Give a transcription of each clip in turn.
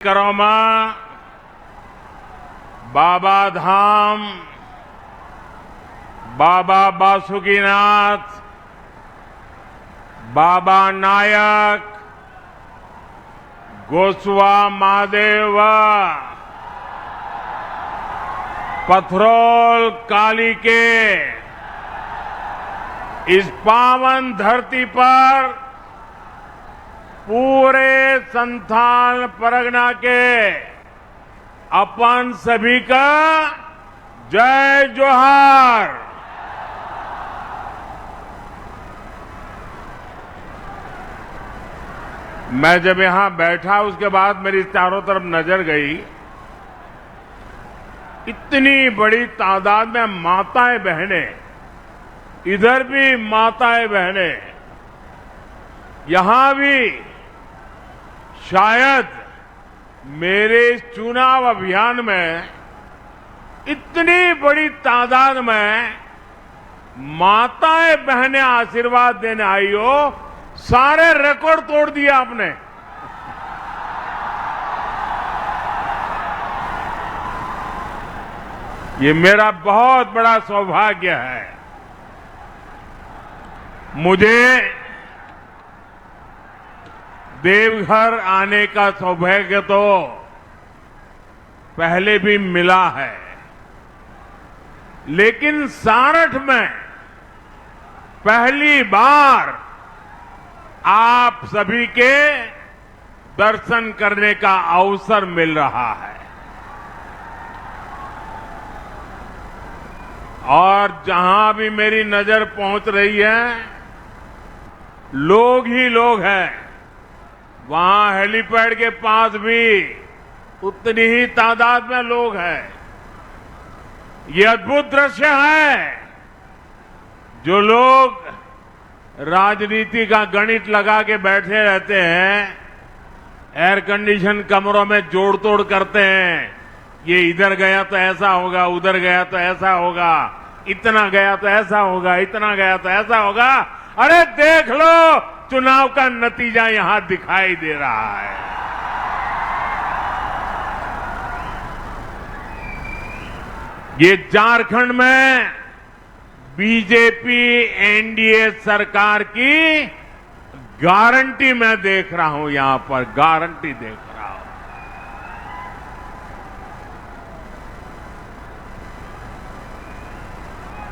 करोमा बाबा धाम, बाबा बासुकीनाथ, बाबा नायक, गोसवा महादेव, पथरोल काली के इस पावन धरती पर पूरे संथाल परगना के अपन सभी का जय जोहार। मैं जब यहां बैठा उसके बाद मेरी चारों तरफ नजर गई, इतनी बड़ी तादाद में माताएं बहनें, इधर भी माताएं बहनें, यहां भी शायद मेरे चुनाव अभियान में इतनी बड़ी तादाद में माताएं बहनें आशीर्वाद देने आई हो, सारे रिकॉर्ड तोड़ दिया आपने। ये मेरा बहुत बड़ा सौभाग्य है। मुझे देवघर आने का सौभाग्य तो पहले भी मिला है, लेकिन सारठ में पहली बार आप सभी के दर्शन करने का अवसर मिल रहा है। और जहां भी मेरी नजर पहुंच रही है, लोग ही लोग हैं। वहां हेलीपैड के पास भी उतनी ही तादाद में लोग हैं। ये अद्भुत दृश्य है। जो लोग राजनीति का गणित लगा के बैठे रहते हैं, एयर कंडीशन कमरों में जोड़ तोड़ करते हैं, ये इधर गया तो ऐसा होगा, उधर गया तो ऐसा होगा, इतना गया तो ऐसा होगा, इतना गया तो ऐसा होगा। अरे देख लो, चुनाव का नतीजा यहां दिखाई दे रहा है। ये झारखंड में बीजेपी एनडीए सरकार की गारंटी मैं देख रहा हूं, यहां पर गारंटी देख रहा हूं।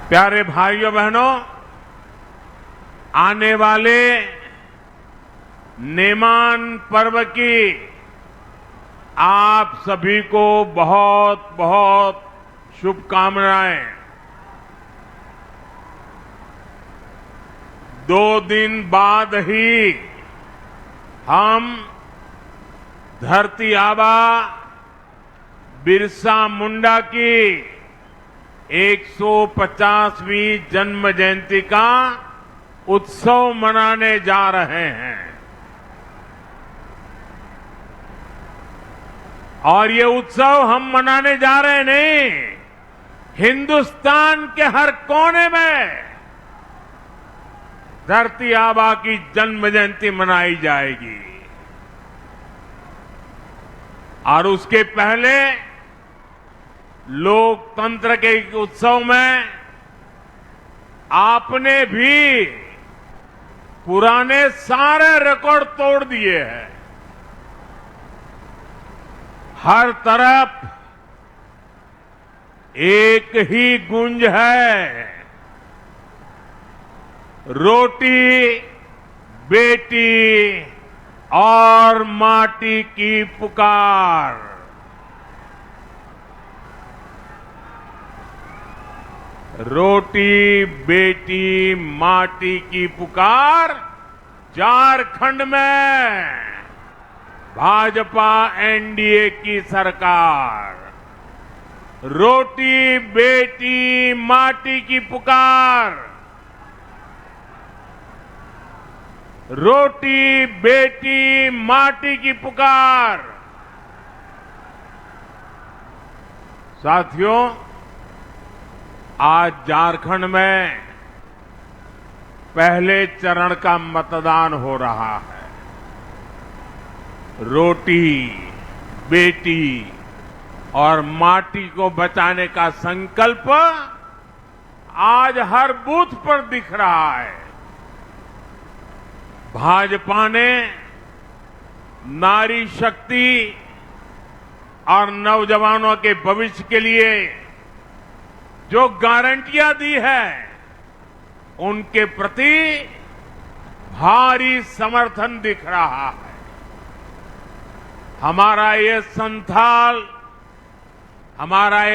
प्यारे भाइयों बहनों, आने वाले नेमान पर्व की आप सभी को बहुत बहुत शुभकामनाएं। 2 दिन बाद ही हम धरती आबा बिरसा मुंडा की 150वीं जन्म जयंती का उत्सव मनाने जा रहे हैं। और ये उत्सव हम मनाने जा रहे नहीं, हिंदुस्तान के हर कोने में धरती आबा की जन्म जयंती मनाई जाएगी। और उसके पहले लोकतंत्र के उत्सव में आपने भी पुराने सारे रिकॉर्ड तोड़ दिए हैं। हर तरफ एक ही गूंज है, रोटी बेटी और माटी की पुकार। रोटी बेटी माटी की पुकार। झारखंड में भाजपा एनडीए की सरकार। रोटी बेटी माटी की पुकार। रोटी बेटी माटी की पुकार। साथियों, आज झारखंड में पहले चरण का मतदान हो रहा है। रोटी बेटी और माटी को बचाने का संकल्प आज हर बूथ पर दिख रहा है। भाजपा ने नारी शक्ति और नौजवानों के भविष्य के लिए जो गारंटियां दी है, उनके प्रति भारी समर्थन दिख रहा है। हमारा ये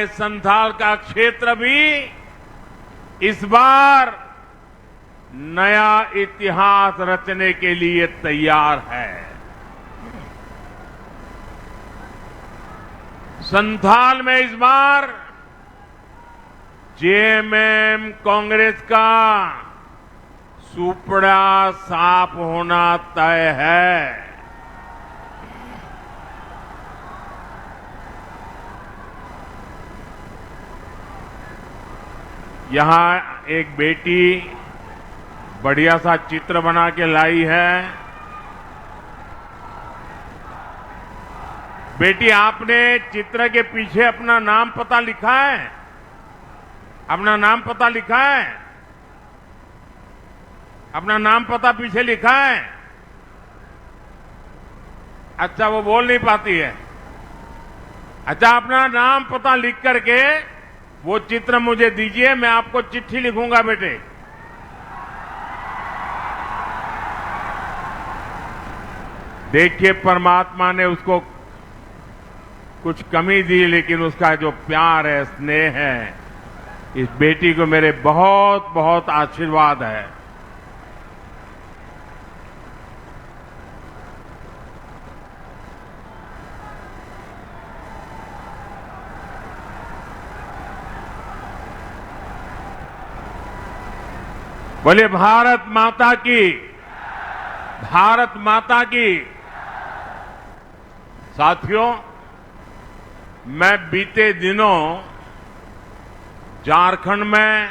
संथाल का क्षेत्र भी इस बार नया इतिहास रचने के लिए तैयार है। संथाल में इस बार जेएमएम कांग्रेस का सुपड़ा साफ होना तय है। यहां एक बेटी बढ़िया सा चित्र बना के लाई है। बेटी, आपने चित्र के पीछे अपना नाम पता लिखा है? अपना नाम पता लिखा है? अपना नाम पता पीछे लिखा है? अच्छा, वो बोल नहीं पाती है। अच्छा, अपना नाम पता लिख करके वो चित्र मुझे दीजिए, मैं आपको चिट्ठी लिखूंगा बेटे। देखिए, परमात्मा ने उसको कुछ कमी दी, लेकिन उसका जो प्यार है, स्नेह है, इस बेटी को मेरे बहुत बहुत आशीर्वाद है। बोले भारत माता की, भारत माता की। साथियों, मैं बीते दिनों झारखंड में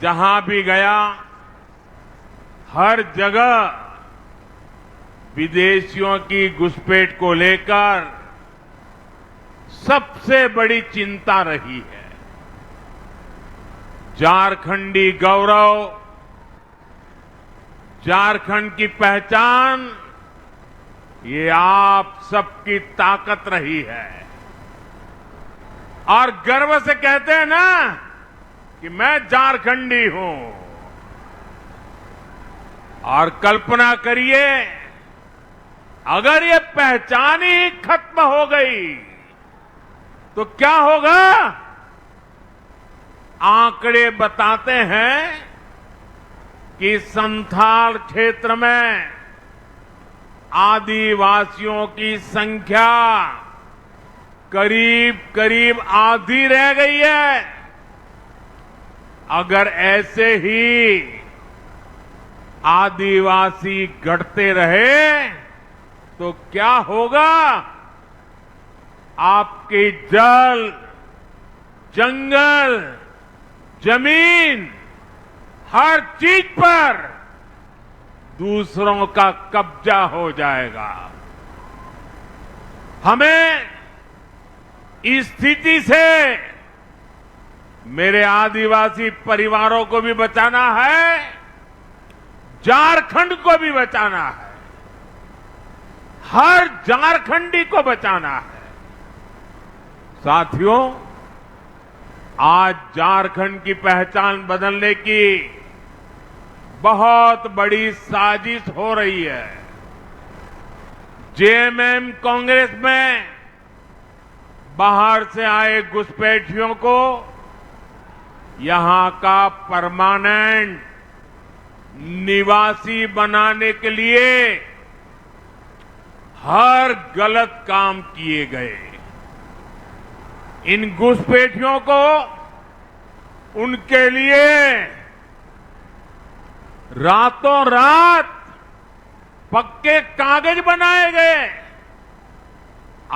जहां भी गया, हर जगह विदेशियों की घुसपैठ को लेकर सबसे बड़ी चिंता रही है। झारखंडी गौरव, झारखंड की पहचान, ये आप सबकी ताकत रही है। और गर्व से कहते हैं ना कि मैं झारखंडी हूं। और कल्पना करिए, अगर ये पहचान ही खत्म हो गई तो क्या होगा? आंकड़े बताते हैं कि संथाल क्षेत्र में आदिवासियों की संख्या करीब करीब आधी रह गई है। अगर ऐसे ही आदिवासी घटते रहे तो क्या होगा? आपके जल, जंगल, जमीन, हर चीज पर दूसरों का कब्जा हो जाएगा। हमें इस स्थिति से मेरे आदिवासी परिवारों को भी बचाना है, झारखंड को भी बचाना है, हर झारखंडी को बचाना है। साथियों, आज झारखंड की पहचान बदलने की बहुत बड़ी साजिश हो रही है। जेएमएम कांग्रेस में बाहर से आए घुसपैठियों को यहां का परमानेंट निवासी बनाने के लिए हर गलत काम किए गए। इन घुसपैठियों को उनके लिए रातों रात पक्के कागज बनाए गए।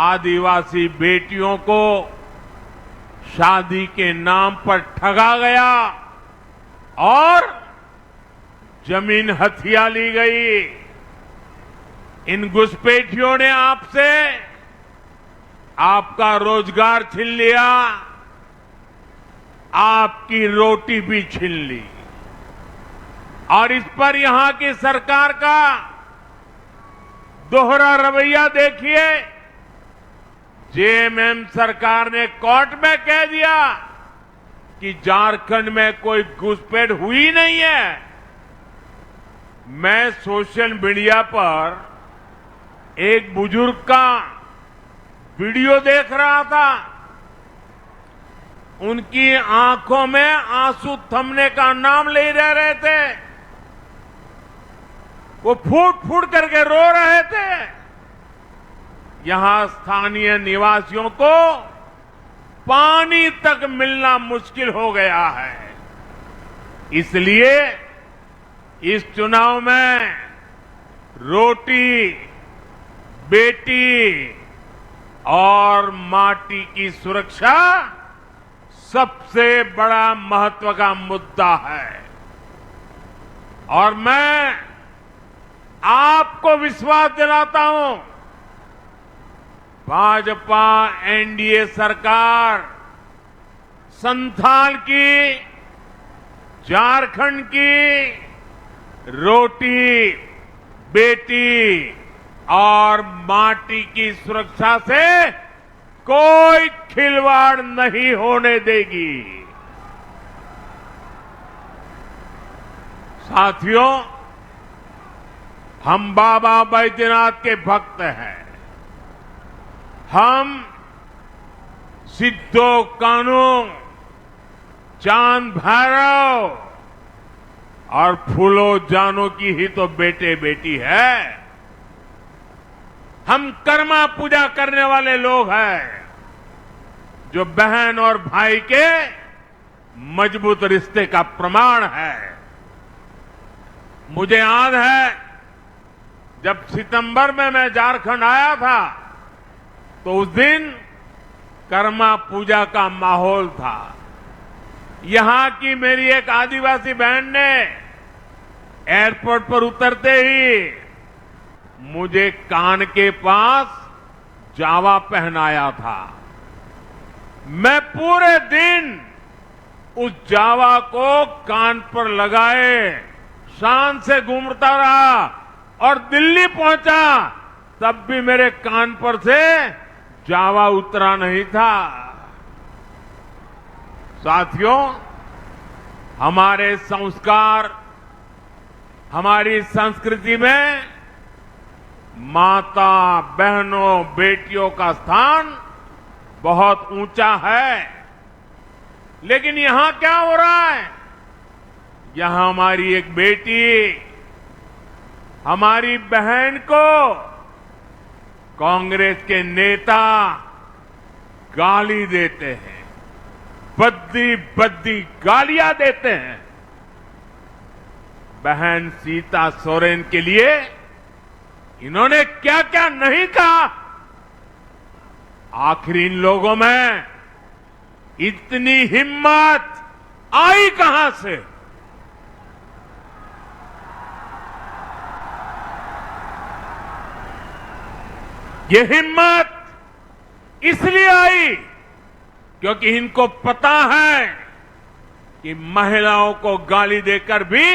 आदिवासी बेटियों को शादी के नाम पर ठगा गया और जमीन हथिया ली गई। इन घुसपैठियों ने आपसे आपका रोजगार छीन लिया, आपकी रोटी भी छीन ली। और इस पर यहां की सरकार का दोहरा रवैया देखिए। जेएमएम सरकार ने कोर्ट में कह दिया कि झारखंड में कोई घुसपैठ हुई नहीं है। मैं सोशल मीडिया पर एक बुजुर्ग का वीडियो देख रहा था। उनकी आंखों में आंसू थमने का नाम ले रहे थे। वो फूट फूट करके रो रहे थे। यहां स्थानीय निवासियों को पानी तक मिलना मुश्किल हो गया है। इसलिए इस चुनाव में रोटी, बेटी और माटी की सुरक्षा सबसे बड़ा महत्व का मुद्दा है। और मैं आपको विश्वास दिलाता हूं, भाजपा एनडीए सरकार संथाल की, झारखंड की रोटी, बेटी और माटी की सुरक्षा से कोई खिलवाड़ नहीं होने देगी। साथियों, हम बाबा बैद्यनाथ के भक्त हैं। हम सिद्धो कान्हू, चांद भैरव और फूलो जानो की ही तो बेटे बेटी है। हम कर्मा पूजा करने वाले लोग हैं, जो बहन और भाई के मजबूत रिश्ते का प्रमाण है। मुझे याद है, जब सितंबर में मैं झारखंड आया था तो उस दिन कर्मा पूजा का माहौल था। यहां की मेरी एक आदिवासी बहन ने एयरपोर्ट पर उतरते ही मुझे कान के पास जावा पहनाया था। मैं पूरे दिन उस जावा को कान पर लगाए शान से घूमता रहा और दिल्ली पहुंचा, तब भी मेरे कान पर से जावा उतरा नहीं था। साथियों, हमारे संस्कार, हमारी संस्कृति में माता, बहनों, बेटियों का स्थान बहुत ऊंचा है। लेकिन यहां क्या हो रहा है? यहां हमारी एक बेटी, हमारी बहन को कांग्रेस के नेता गाली देते हैं, बद्दी बद्दी गालियां देते हैं। बहन सीता सोरेन के लिए इन्होंने क्या क्या नहीं कहा। आखिर इन लोगों में इतनी हिम्मत आई कहां से? ये हिम्मत इसलिए आई क्योंकि इनको पता है कि महिलाओं को गाली देकर भी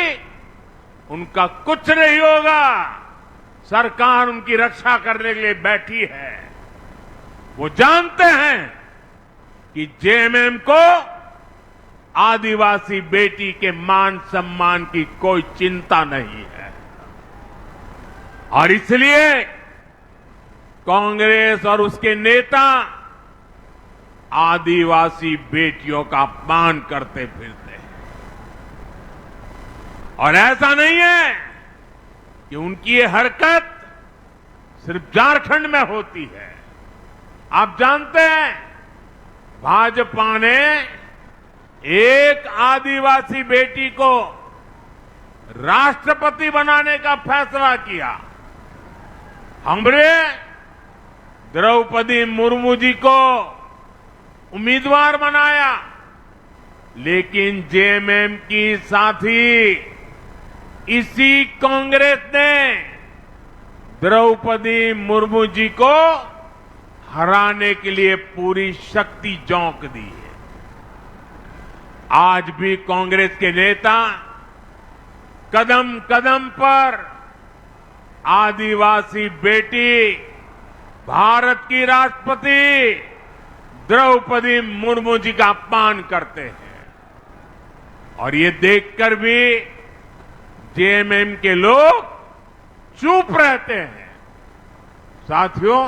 उनका कुछ नहीं होगा। सरकार उनकी रक्षा करने के लिए बैठी है। वो जानते हैं कि जेएमएम को आदिवासी बेटी के मान सम्मान की कोई चिंता नहीं है। और इसलिए कांग्रेस और उसके नेता आदिवासी बेटियों का अपमान करते फिरते हैं। और ऐसा नहीं है कि उनकी ये हरकत सिर्फ झारखंड में होती है। आप जानते हैं, भाजपा ने एक आदिवासी बेटी को राष्ट्रपति बनाने का फैसला किया। हमने द्रौपदी मुर्मू जी को उम्मीदवार बनाया, लेकिन जेएमएम की साथी इसी कांग्रेस ने द्रौपदी मुर्मू जी को हराने के लिए पूरी शक्ति झोंक दी है। आज भी कांग्रेस के नेता कदम कदम पर आदिवासी बेटी भारत की राष्ट्रपति द्रौपदी मुर्मू जी का अपमान करते हैं और ये देखकर भी जेएमएम के लोग चुप रहते हैं। साथियों,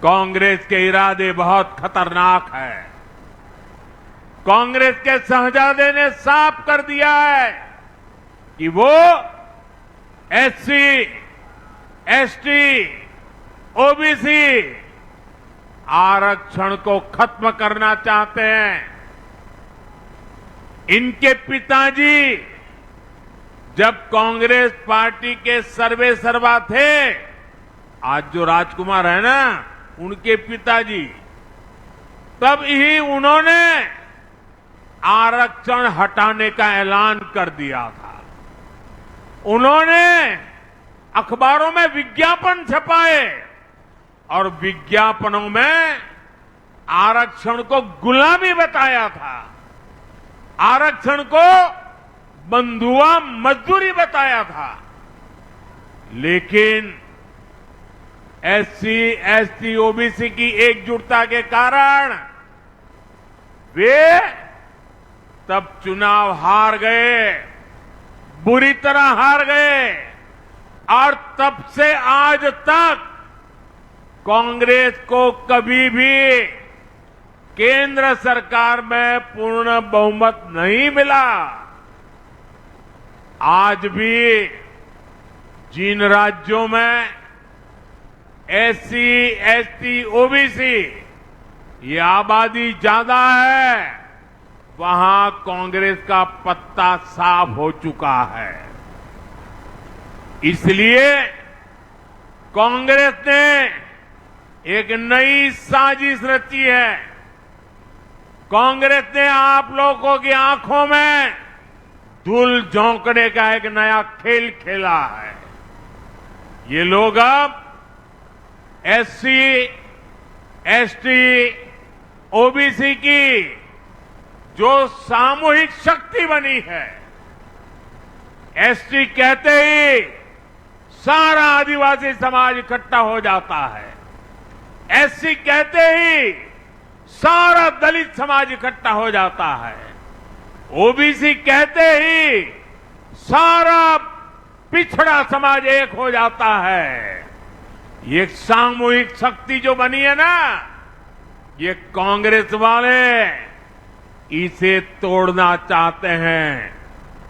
कांग्रेस के इरादे बहुत खतरनाक हैं। कांग्रेस के शहजादे ने साफ कर दिया है कि वो एससी, एसटी, ओबीसी आरक्षण को खत्म करना चाहते हैं। इनके पिताजी जब कांग्रेस पार्टी के सर्वे सर्वा थे, आज जो राजकुमार है ना, उनके पिताजी, तब ही उन्होंने आरक्षण हटाने का ऐलान कर दिया था। उन्होंने अखबारों में विज्ञापन छपाए और विज्ञापनों में आरक्षण को गुलामी बताया था, आरक्षण को बंधुआ मजदूरी बताया था। लेकिन एससी, एसटी, ओबीसी की एकजुटता के कारण वे तब चुनाव हार गए, बुरी तरह हार गए और तब से आज तक कांग्रेस को कभी भी केंद्र सरकार में पूर्ण बहुमत नहीं मिला। आज भी जिन राज्यों में एससी, एसटी, ओबीसी ये आबादी ज्यादा है, वहां कांग्रेस का पत्ता साफ हो चुका है। इसलिए कांग्रेस ने एक नई साजिश रची है। कांग्रेस ने आप लोगों की आंखों में धूल झोंकने का एक नया खेल खेला है। ये लोग अब एससी, एसटी, ओबीसी की जो सामूहिक शक्ति बनी है, एसटी कहते ही सारा आदिवासी समाज इकट्ठा हो जाता है, एससी कहते ही सारा दलित समाज इकट्ठा हो जाता है, ओबीसी कहते ही सारा पिछड़ा समाज एक हो जाता है। ये सामूहिक शक्ति जो बनी है ना, ये कांग्रेस वाले इसे तोड़ना चाहते हैं,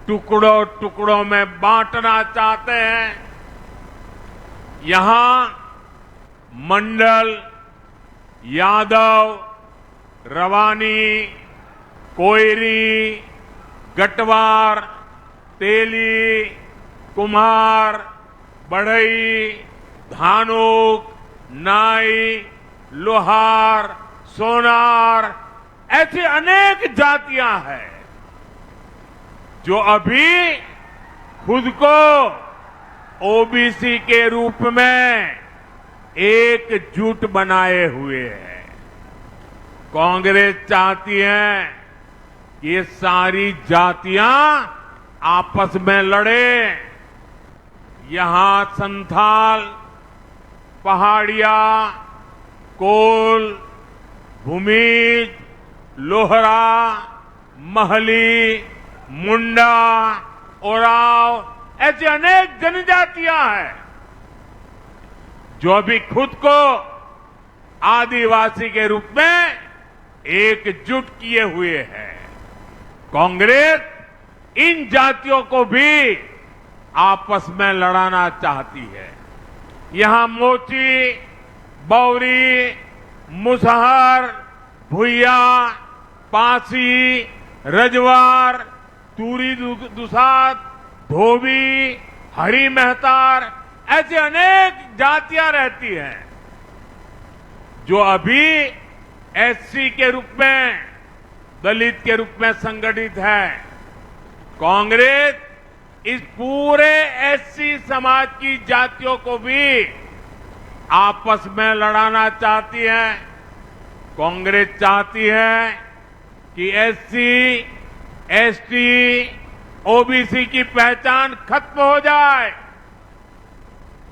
टुकड़ों टुकड़ों में बांटना चाहते हैं। यहां मंडल, यादव, रवानी, कोयरी, गटवार, तेली, कुम्हार, बढ़ई, धानुक, नाई, लोहार, सोनार, ऐसी अनेक जातियां हैं जो अभी खुद को ओबीसी के रूप में एकजुट बनाए हुए हैं। कांग्रेस चाहती है कि ये सारी जातियां आपस में लड़े। यहां संथाल, पहाड़िया, कोल, भूमिज, लोहरा, महली, मुंडा, ओराव, ऐसी अनेक जनजातियां हैं जो अभी खुद को आदिवासी के रूप में एकजुट किए हुए हैं। कांग्रेस इन जातियों को भी आपस में लड़ाना चाहती है। यहां मोची, बौरी, मुसहर, भुइया, पासी, रजवार, तूरी दुसात, धोबी, हरी मेहतार, ऐसी अनेक जातियां रहती हैं जो अभी एससी के रूप में, दलित के रूप में संगठित है। कांग्रेस इस पूरे एससी समाज की जातियों को भी आपस में लड़ाना चाहती है। कांग्रेस चाहती है कि एससी, एसटी, ओबीसी की पहचान खत्म हो जाए।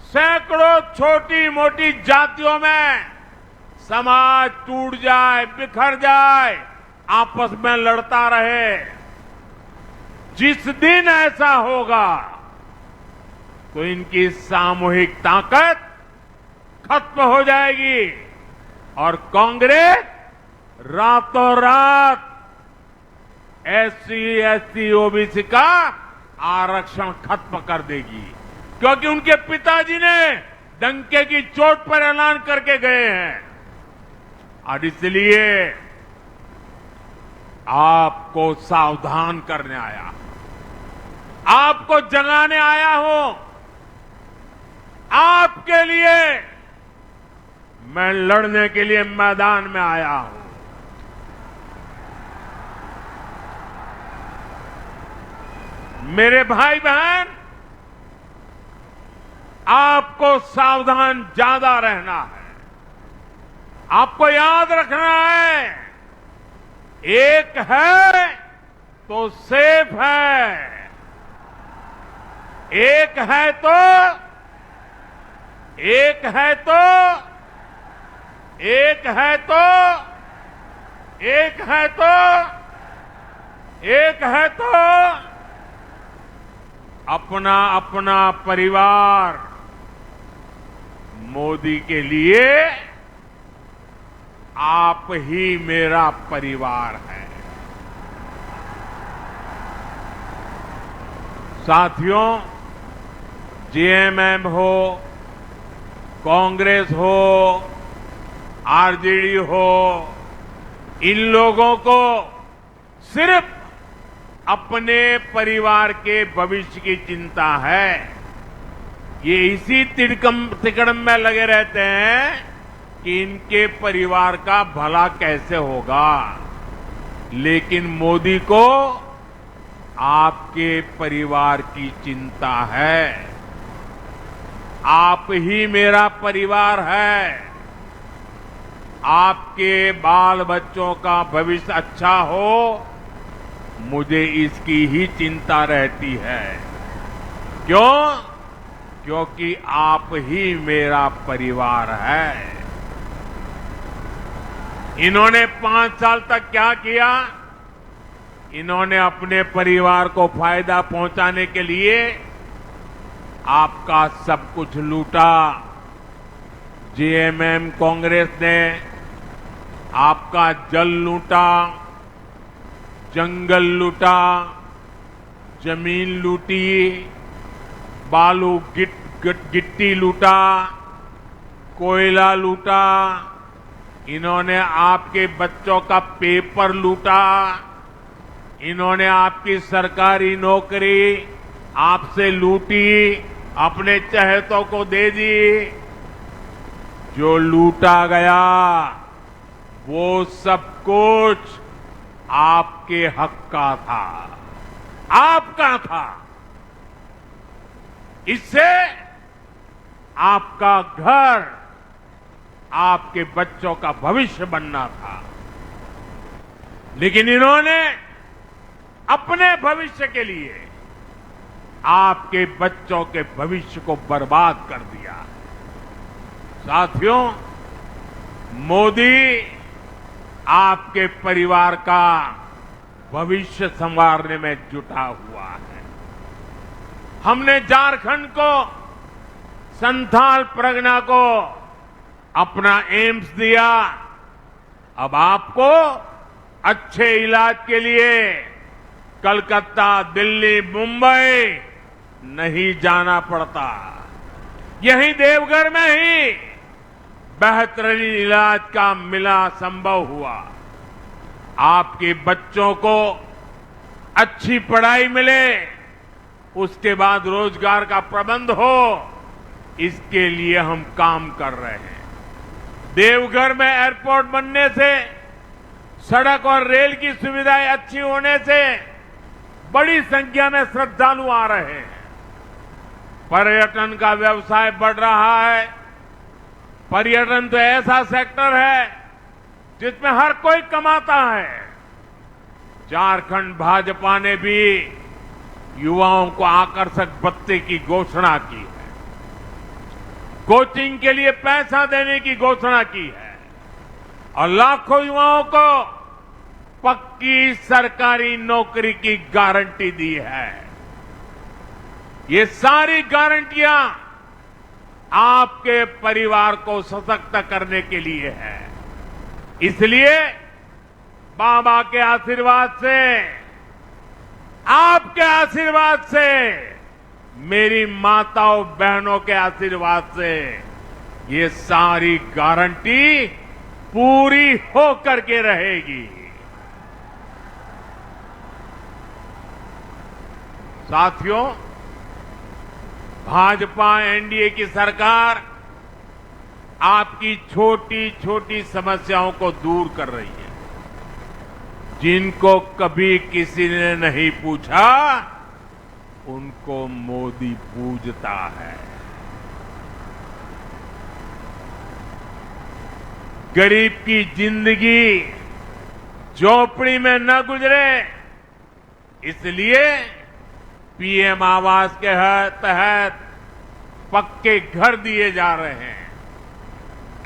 सैकड़ों छोटी मोटी जातियों में समाज टूट जाए, बिखर जाए, आपस में लड़ता रहे। जिस दिन ऐसा होगा तो इनकी सामूहिक ताकत खत्म हो जाएगी और कांग्रेस रातों रात एससी, एसटी, ओबीसी का आरक्षण खत्म कर देगी, क्योंकि उनके पिताजी ने डंके की चोट पर ऐलान करके गए हैं। और इसलिए आपको सावधान करने आया, आपको जगाने आया हूं। आपके लिए मैं लड़ने के लिए मैदान में आया हूं। मेरे भाई बहन, आपको सावधान ज्यादा रहना है। आपको याद रखना है, एक है तो सेफ है, एक है तो एक है तो एक है तो एक है तो एक है तो अपना अपना परिवार। मोदी के लिए आप ही मेरा परिवार है। साथियों, जेएमएम हो, कांग्रेस हो, आरजेडी हो, इन लोगों को सिर्फ अपने परिवार के भविष्य की चिंता है। ये इसी तिकड़म में लगे रहते हैं कि इनके परिवार का भला कैसे होगा। लेकिन मोदी को आपके परिवार की चिंता है। आप ही मेरा परिवार है। आपके बाल बच्चों का भविष्य अच्छा हो, मुझे इसकी ही चिंता रहती है। क्यों? क्योंकि आप ही मेरा परिवार है। इन्होंने 5 साल तक क्या किया? इन्होंने अपने परिवार को फायदा पहुंचाने के लिए आपका सब कुछ लूटा। जेएमएम कांग्रेस ने आपका जल लूटा, जंगल लूटा, जमीन लूटी, बालू गिट्टी लूटा, कोयला लूटा। इन्होंने आपके बच्चों का पेपर लूटा। इन्होंने आपकी सरकारी नौकरी आपसे लूटी, अपने चहेतों को दे दी। जो लूटा गया वो सब कुछ आपके हक का था, आपका था। इससे आपका घर, आपके बच्चों का भविष्य बनना था। लेकिन इन्होंने अपने भविष्य के लिए आपके बच्चों के भविष्य को बर्बाद कर दिया। साथियों, मोदी आपके परिवार का भविष्य संवारने में जुटा हुआ है। हमने झारखंड को, संथाल परगना को अपना एम्स दिया। अब आपको अच्छे इलाज के लिए कलकत्ता, दिल्ली, मुंबई नहीं जाना पड़ता। यहीं देवघर में ही बेहतरीन इलाज का मिला संभव हुआ। आपके बच्चों को अच्छी पढ़ाई मिले, उसके बाद रोजगार का प्रबंध हो, इसके लिए हम काम कर रहे हैं। देवघर में एयरपोर्ट बनने से, सड़क और रेल की सुविधाएं अच्छी होने से बड़ी संख्या में श्रद्धालु आ रहे हैं। पर्यटन का व्यवसाय बढ़ रहा है। पर्यटन तो ऐसा सेक्टर है जिसमें हर कोई कमाता है। झारखंड भाजपा ने भी युवाओं को आकर्षक भत्ते की घोषणा की है, कोचिंग के लिए पैसा देने की घोषणा की है और लाखों युवाओं को पक्की सरकारी नौकरी की गारंटी दी है। ये सारी गारंटियां आपके परिवार को सशक्त करने के लिए है। इसलिए बाबा के आशीर्वाद से, आपके आशीर्वाद से, मेरी माताओं बहनों के आशीर्वाद से ये सारी गारंटी पूरी होकर के रहेगी। साथियों, भाजपा एनडीए की सरकार आपकी छोटी छोटी समस्याओं को दूर कर रही है। जिनको कभी किसी ने नहीं पूछा, उनको मोदी पूजता है। गरीब की जिंदगी झोपड़ी में न गुजरे, इसलिए पीएम आवास के तहत पक्के घर दिए जा रहे हैं।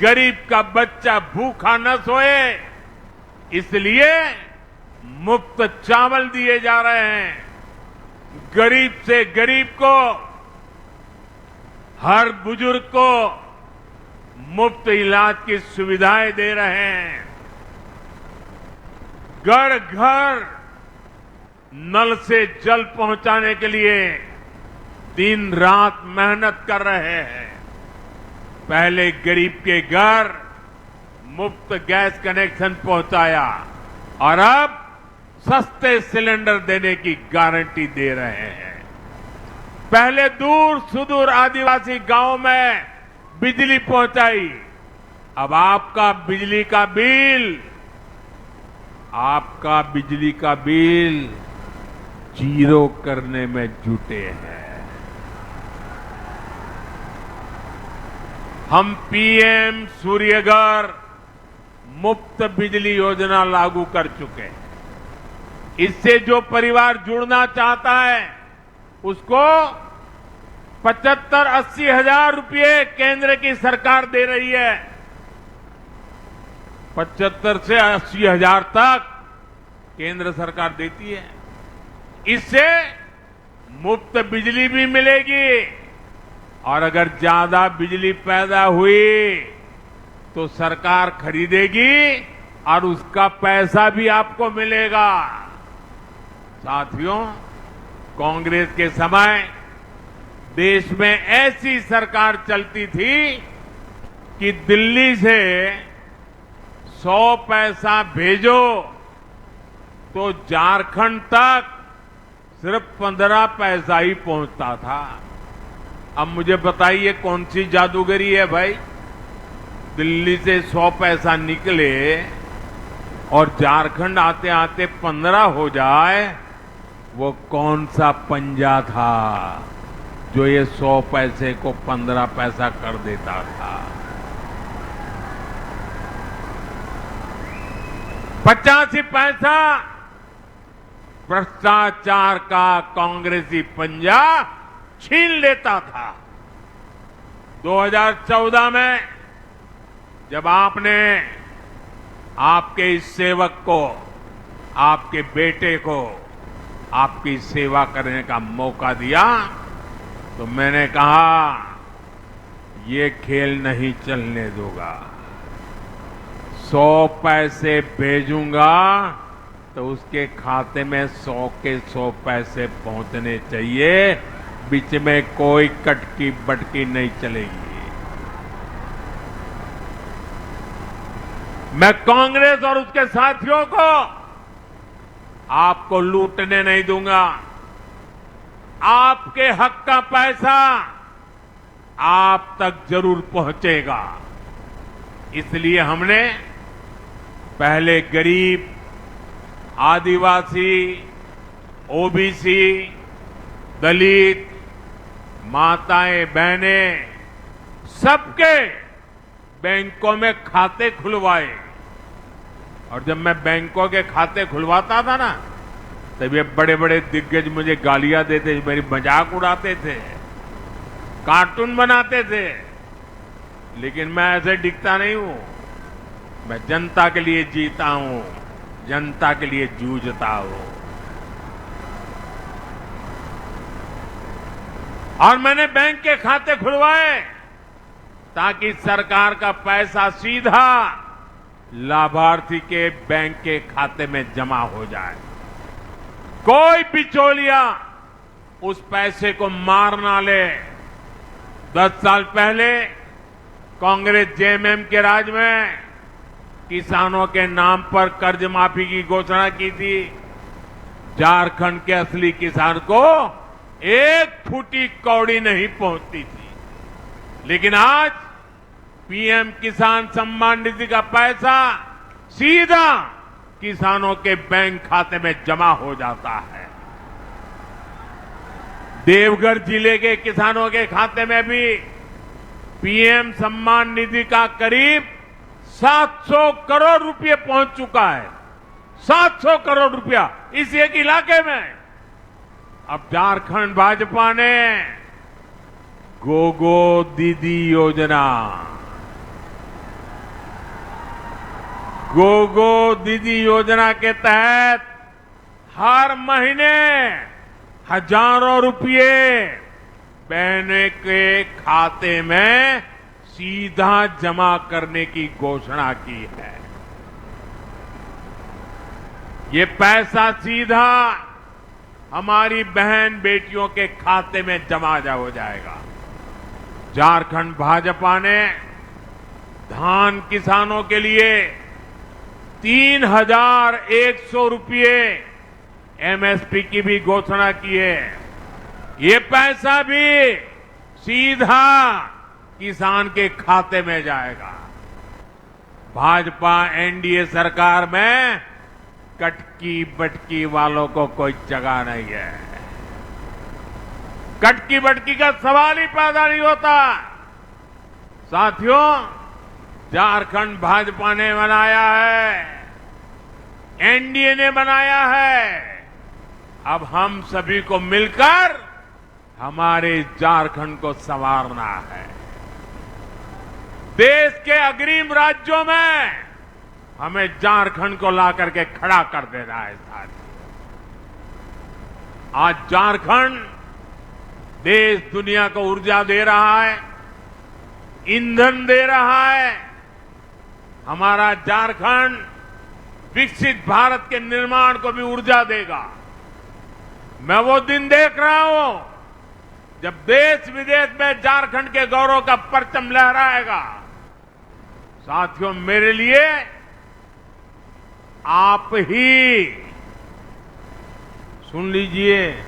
गरीब का बच्चा भूखा न सोए, इसलिए मुफ्त चावल दिए जा रहे हैं। गरीब से गरीब को, हर बुजुर्ग को मुफ्त इलाज की सुविधाएं दे रहे हैं। घर घर नल से जल पहुंचाने के लिए दिन रात मेहनत कर रहे हैं। पहले गरीब के घर मुफ्त गैस कनेक्शन पहुंचाया और अब सस्ते सिलेंडर देने की गारंटी दे रहे हैं। पहले दूर सुदूर आदिवासी गांव में बिजली पहुंचाई, अब आपका बिजली का बिल जीरो करने में जुटे हैं। हम पीएम सूर्यघर मुफ्त बिजली योजना लागू कर चुके हैं। इससे जो परिवार जुड़ना चाहता है उसको 75-80 हजार रुपये केंद्र की सरकार दे रही है। 75 से 80 हजार तक केंद्र सरकार देती है। इससे मुफ्त बिजली भी मिलेगी और अगर ज्यादा बिजली पैदा हुई तो सरकार खरीदेगी और उसका पैसा भी आपको मिलेगा। साथियों, कांग्रेस के समय देश में ऐसी सरकार चलती थी कि दिल्ली से 100 पैसा भेजो तो झारखंड तक सिर्फ 15 पैसा ही पहुंचता था। अब मुझे बताइए कौन सी जादूगरी है भाई? दिल्ली से 100 पैसा निकले और झारखंड आते आते 15 हो जाए, वो कौन सा पंजा था जो ये 100 पैसे को 15 पैसा कर देता था? 85 पैसा भ्रष्टाचार का कांग्रेसी पंजा छीन लेता था। 2014 में जब आपने आपके इस सेवक को, आपके बेटे को आपकी सेवा करने का मौका दिया तो मैंने कहा ये खेल नहीं चलने दूंगा। 100 पैसे भेजूंगा तो उसके खाते में 100 के 100 पैसे पहुंचने चाहिए, बीच में कोई कटकी बटकी नहीं चलेगी। मैं कांग्रेस और उसके साथियों को आपको लूटने नहीं दूंगा। आपके हक का पैसा आप तक जरूर पहुंचेगा। इसलिए हमने पहले गरीब, आदिवासी, ओबीसी, दलित, माताएं, बहनें, सबके बैंकों में खाते खुलवाए। और जब मैं बैंकों के खाते खुलवाता था ना, तब ये बड़े बड़े दिग्गज मुझे गालियां देते, मेरी मजाक उड़ाते थे, कार्टून बनाते थे। लेकिन मैं ऐसे दिखता नहीं हूं। मैं जनता के लिए जीता हूं, जनता के लिए जूझता हूं। और मैंने बैंक के खाते खुलवाए ताकि सरकार का पैसा सीधा लाभार्थी के बैंक के खाते में जमा हो जाए। कोई बिचौलिया उस पैसे को मार ना ले। 10 साल पहले कांग्रेस जेएमएम के राज में किसानों के नाम पर कर्ज माफी की घोषणा की थी। झारखंड के असली किसान को एक फूटी कौड़ी नहीं पहुंचती थी। लेकिन आज पीएम किसान सम्मान निधि का पैसा सीधा किसानों के बैंक खाते में जमा हो जाता है। देवघर जिले के किसानों के खाते में भी पीएम सम्मान निधि का करीब 700 करोड़ रुपए पहुंच चुका है। 700 करोड़ रुपया इस एक इलाके में। अब झारखंड भाजपा ने गोगो दीदी योजना, गोगो दीदी योजना के तहत हर महीने हजारों रुपये बहनों के खाते में सीधा जमा करने की घोषणा की है। ये पैसा सीधा हमारी बहन बेटियों के खाते में जमा हो जाएगा। झारखंड भाजपा ने धान किसानों के लिए 3,100 रुपये एमएसपी की भी घोषणा की है। ये पैसा भी सीधा किसान के खाते में जाएगा। भाजपा एनडीए सरकार में कटकी बटकी वालों को कोई जगह नहीं है। कटकी बटकी का सवाल ही पैदा नहीं होता। साथियों, झारखंड भाजपा ने बनाया है, एनडीए ने बनाया है। अब हम सभी को मिलकर हमारे झारखंड को संवारना है। देश के अग्रिम राज्यों में हमें झारखंड को ला करके खड़ा कर देना है। आज झारखंड देश दुनिया को ऊर्जा दे रहा है, ईंधन दे रहा है। हमारा झारखंड विकसित भारत के निर्माण को भी ऊर्जा देगा। मैं वो दिन देख रहा हूं जब देश विदेश में झारखंड के गौरव का परचम लहराएगा। साथियों, मेरे लिए आप ही, सुन लीजिए,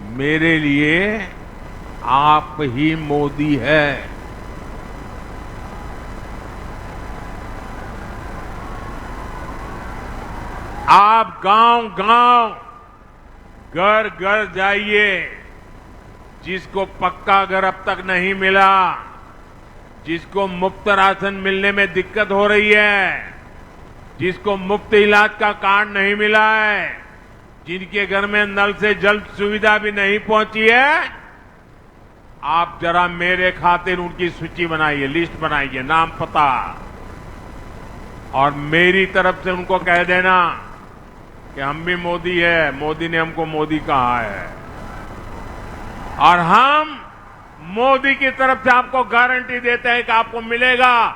मेरे लिए आप ही मोदी है। आप गांव-गांव, घर-घर जाइए। जिसको पक्का घर अब तक नहीं मिला, जिसको मुफ्त राशन मिलने में दिक्कत हो रही है, जिसको मुफ्त इलाज का कार्ड नहीं मिला है, जिनके घर में नल से जल सुविधा भी नहीं पहुंची है, आप जरा मेरे खातिर उनकी सूची बनाइए, लिस्ट बनाइए, नाम पता, और मेरी तरफ से उनको कह देना कि हम भी मोदी है, मोदी ने हमको मोदी कहा है। और हम मोदी की तरफ से आपको गारंटी देते हैं कि आपको मिलेगा।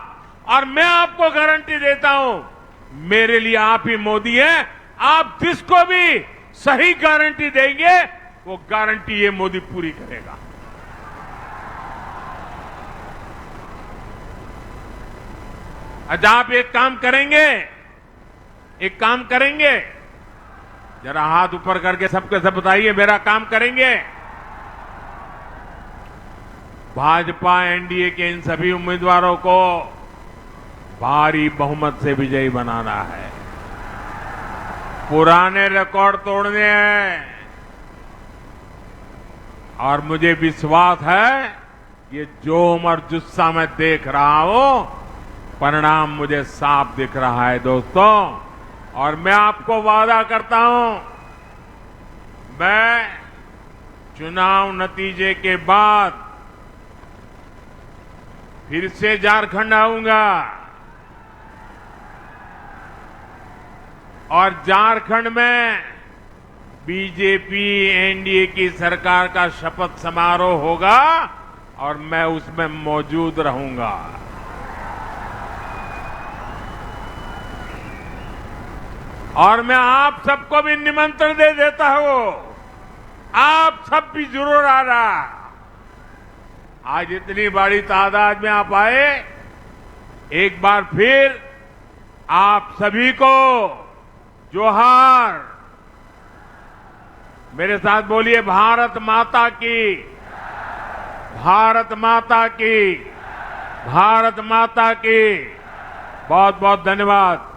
और मैं आपको गारंटी देता हूं, मेरे लिए आप ही मोदी हैं। आप जिसको भी सही गारंटी देंगे, वो गारंटी ये मोदी पूरी करेगा। अच्छा, आप एक काम करेंगे, एक काम करेंगे, जरा हाथ ऊपर करके सबके सब बताइए, मेरा काम करेंगे। भाजपा एनडीए के इन सभी उम्मीदवारों को भारी बहुमत से विजयी बनाना है। पुराने रिकॉर्ड तोड़ने हैं। और मुझे विश्वास है ये जोम और जुस्सा मैं देख रहा हूं, परिणाम मुझे साफ दिख रहा है दोस्तों। और मैं आपको वादा करता हूं, मैं चुनाव नतीजे के बाद फिर से झारखंड आऊंगा और झारखंड में बीजेपी एनडीए की सरकार का शपथ समारोह होगा और मैं उसमें मौजूद रहूंगा। और मैं आप सबको भी निमंत्रण दे देता हूं, आप सब भी जरूर आना। आज इतनी बड़ी तादाद में आप आए, एक बार फिर आप सभी को जोहार। मेरे साथ बोलिए, भारत माता की, भारत माता की, भारत माता की। बहुत बहुत धन्यवाद।